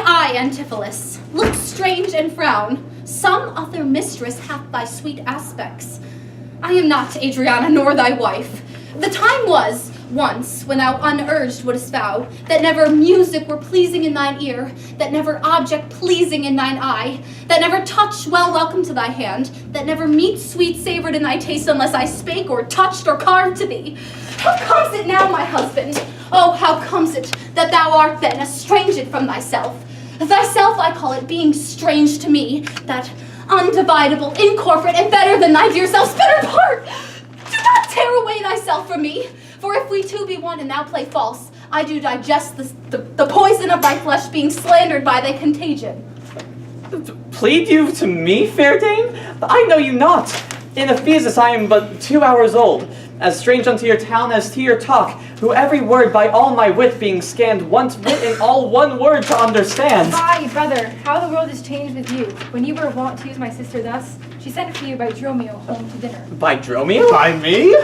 I, Antipholus, look strange and frown. Some other mistress hath thy sweet aspects. I am not Adriana, nor thy wife. The time was, once, when thou unurged wouldst vow, that never music were pleasing in thine ear, that never object pleasing in thine eye, that never touch well welcome to thy hand, that never meat sweet savored in thy taste unless I spake or touched or carved to thee. How comes it now, my husband? Oh, how comes it that thou art then estranged from thyself? Thyself, I call it, being strange to me, that undividable, incorporate, and better than thy dear self, spit apart! Do not tear away thyself from me, for if we two be one and thou play false, I do digest the poison of thy flesh, being slandered by thy contagion. Plead you to me, fair dame? I know you not. In Ephesus I am but 2 hours old, as strange unto your town as to your talk, who every word by all my wit being scanned, once wit in all one word to understand. Fie, brother, how the world is changed with you. When you were wont to use my sister thus, she sent for you by Dromio home to dinner. By Dromio? By me?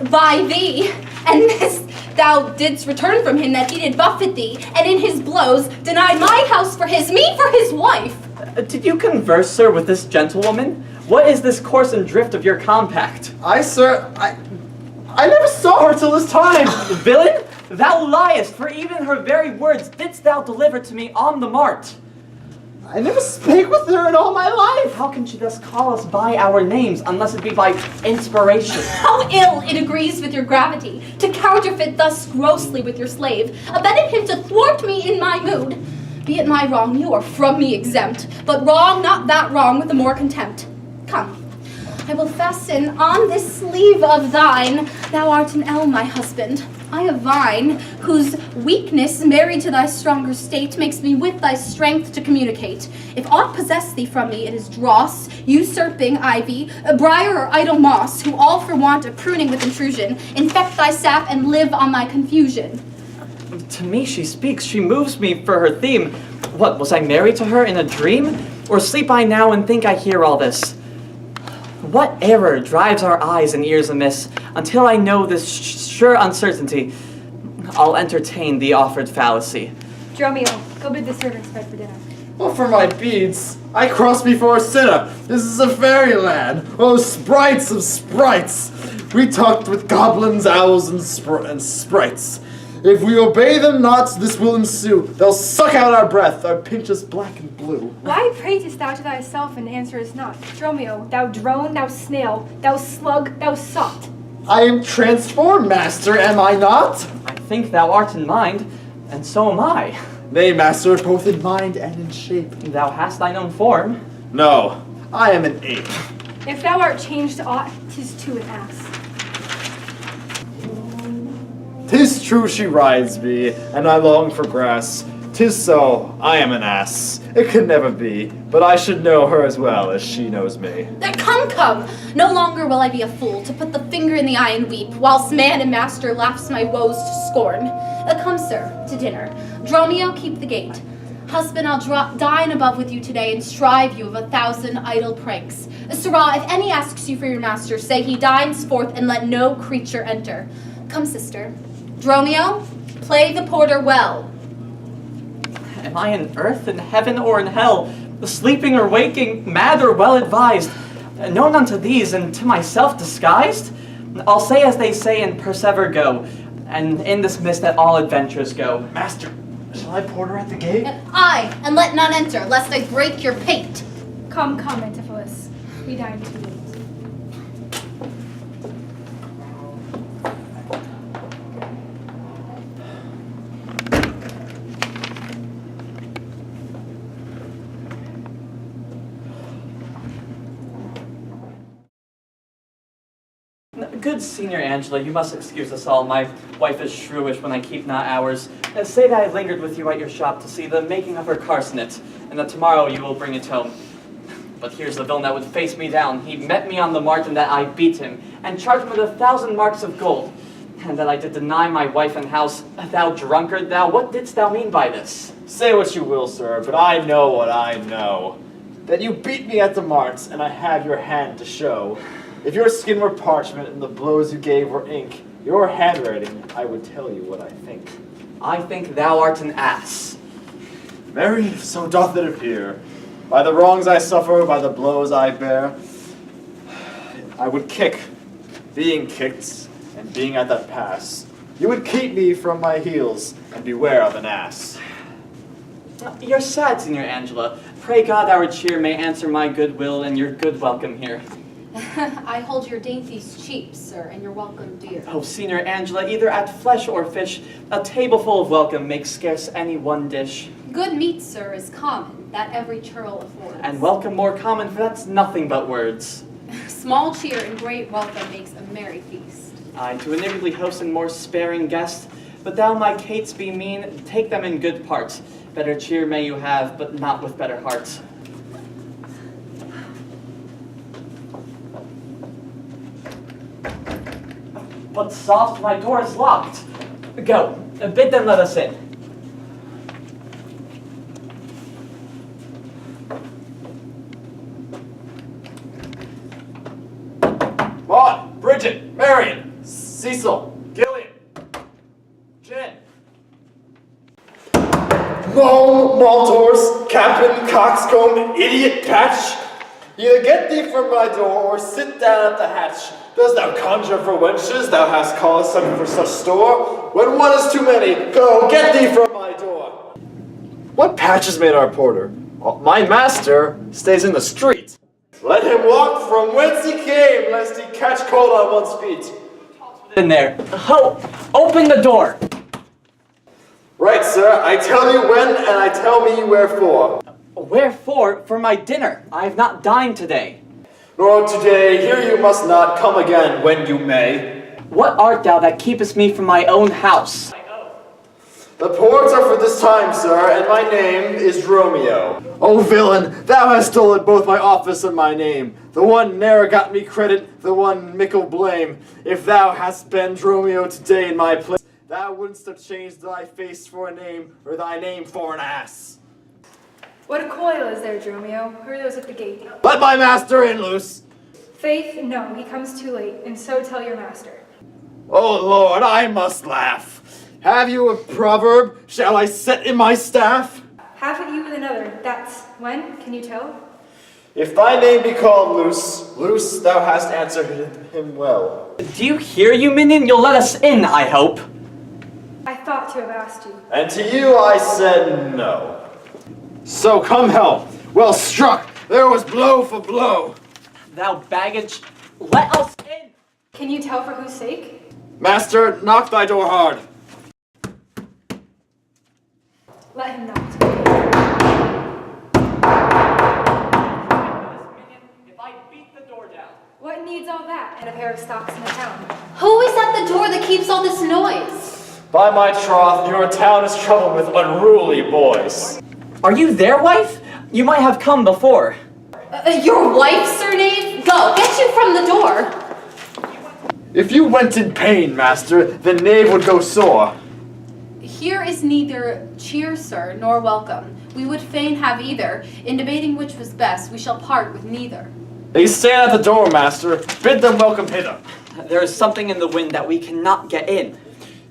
By thee, and this thou didst return from him that he did buffet thee, and in his blows denied my house for his, me for his wife. Did you converse, sir, with this gentlewoman? What is this course and drift of your compact? I never saw her till this time. Villain, thou liest, for even her very words didst thou deliver to me on the mart. I never spake with her in all my life. How can she thus call us by our names, unless it be by inspiration? How ill it agrees with your gravity, to counterfeit thus grossly with your slave, abetting him to thwart me in my mood. Be it my wrong, you are from me exempt, but wrong, not that wrong, with the more contempt. Come, I will fasten on this sleeve of thine. Thou art an L, my husband. I a vine, whose weakness, married to thy stronger state, makes me with thy strength to communicate. If aught possess thee from me, it is dross, usurping ivy, a briar or idle moss, who all for want of pruning with intrusion, infect thy sap and live on thy confusion. To me she speaks, she moves me for her theme. What, was I married to her in a dream? Or sleep I now and think I hear all this? What error drives our eyes and ears amiss? Until I know this sure uncertainty, I'll entertain the offered fallacy. Dromio, go bid the servants spread for dinner. Well, for my beads, I cross before a sinner. This is a fairyland. Oh, sprites of sprites. We talked with goblins, owls, and sprites. If we obey them not, this will ensue. They'll suck out our breath, or pinch us black and blue. Why pratest thou to thyself and answerest not? Dromio, thou drone, thou snail, thou slug, thou sot. I am transformed, master, am I not? I think thou art in mind, and so am I. Nay, master, both in mind and in shape. Thou hast thine own form. No, I am an ape. If thou art changed to aught, 'tis to an ass. 'Tis true she rides me, and I long for grass. 'Tis so, I am an ass. It could never be, but I should know her as well as she knows me. Come! No longer will I be a fool to put the finger in the eye and weep, whilst man and master laughs my woes to scorn. Come, sir, to dinner. Dromio, keep the gate. Husband, I'll dine above with you today and strive you of 1,000 idle pranks. Sirrah, if any asks you for your master, say he dines forth and let no creature enter. Come, sister. Dromio, play the porter well. Am I in earth, in heaven, or in hell? Sleeping or waking, mad or well advised? Known unto these, and to myself disguised? I'll say as they say and persever go, and in this mist that all adventures go. Master, shall I porter at the gate? Aye, and let none enter, lest I break your pate. Come, Antipholus. We dine to eat. Good Senior Angela, you must excuse us all. My wife is shrewish when I keep not hours. Say that I lingered with you at your shop to see the making of her carcanet, and that tomorrow you will bring it home. But here's the villain that would face me down. He met me on the mart, and that I beat him, and charged him with 1,000 marks of gold, and that I did deny my wife and house. Thou drunkard, thou, what didst thou mean by this? Say what you will, sir, but I know what I know. That you beat me at the marts, and I have your hand to show. If your skin were parchment and the blows you gave were ink, your handwriting, I would tell you what I think. I think thou art an ass. Marry, so doth it appear. By the wrongs I suffer, by the blows I bear, I would kick, being kicked, and being at that pass. You would keep me from my heels, and beware of an ass. You're sad, Signor Angela. Pray God our cheer may answer my goodwill and your good welcome here. I hold your dainties cheap, sir, and your welcome dear. Oh, Signor Angela, either at flesh or fish, a table full of welcome makes scarce any one dish. Good meat, sir, is common, that every churl affords. And welcome more common, for that's nothing but words. Small cheer and great welcome makes a merry feast. Aye, to a niggardly host and more sparing guest, but thou, my cates, be mean, take them in good part. Better cheer may you have, but not with better heart. But soft, my door is locked. Go, bid them let us in. Maud, Bridget, Marion, Cecil, Gillian, Jen. Long Maltors, Captain Coxcomb, Idiot Patch. Either get thee from my door, or sit down at the hatch. Dost thou conjure for wenches? Thou hast caused some for such store. When one is too many, go, get thee from my door. What patch has made our porter? My master stays in the street. Let him walk from whence he came, lest he catch cold on one's feet. In there. Ho! Open the door! Right, sir. I tell you when, and I tell me wherefore. Wherefore? For my dinner. I have not dined today. Nor today, here you must not come again when you may. What art thou that keepest me from my own house? The ports are for this time, sir, and my name is Romeo. O villain, thou hast stolen both my office and my name. The one ne'er got me credit, the one mickle blame. If thou hadst been Romeo today in my place, thou wouldst have changed thy face for a name, or thy name for an ass. What a coil is there, Dromio? Who are those at the gate? Let my master in, Luce. Faith, no, he comes too late, and so tell your master. Oh Lord, I must laugh. Have you a proverb? Shall I set in my staff? Half at you with another. That's when? Can you tell? If thy name be called Luce, Luce, thou hast answered him well. Do you hear, you minion? You'll let us in, I hope. I thought to have asked you. And to you I said no. So come help. Well struck. There was blow for blow. Thou baggage, let us in! Can you tell for whose sake? Master, knock thy door hard. Let him not. If I beat the door down. What needs all that and a pair of stocks in the town? Who is at the door that keeps all this noise? By my troth, your town is troubled with unruly boys. Are you there, wife? You might have come before. Your wife, Sir Knave? Go, get you from the door. If you went in pain, master, the knave would go sore. Here is neither cheer, sir, nor welcome. We would fain have either. In debating which was best, we shall part with neither. They stand at the door, master. Bid them welcome hither. There is something in the wind that we cannot get in.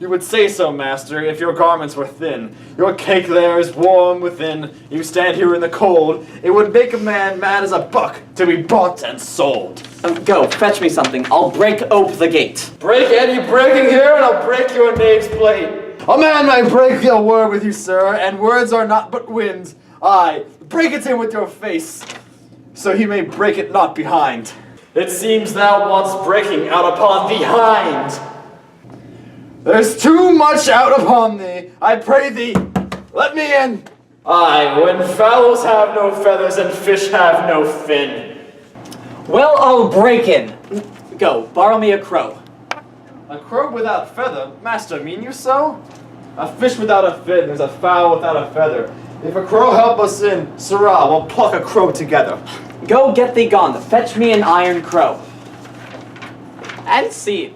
You would say so, master, if your garments were thin. Your cake there is warm within. You stand here in the cold. It would make a man mad as a buck to be bought and sold. Go, fetch me something. I'll break ope the gate. Break any breaking here, and I'll break your knave's plate. A man may break a word with you, sir, and words are not but wind. Aye, break it in with your face, so he may break it not behind. It seems thou wants breaking out upon thee hind. There's too much out upon thee. I pray thee, let me in. Aye, when fowls have no feathers and fish have no fin. Well, I'll break in. Go, borrow me a crow. A crow without feather? Master, mean you so? A fish without a fin is a fowl without a feather. If a crow help us in, sirrah, we'll pluck a crow together. Go, get thee gone. Fetch me an iron crow. And see,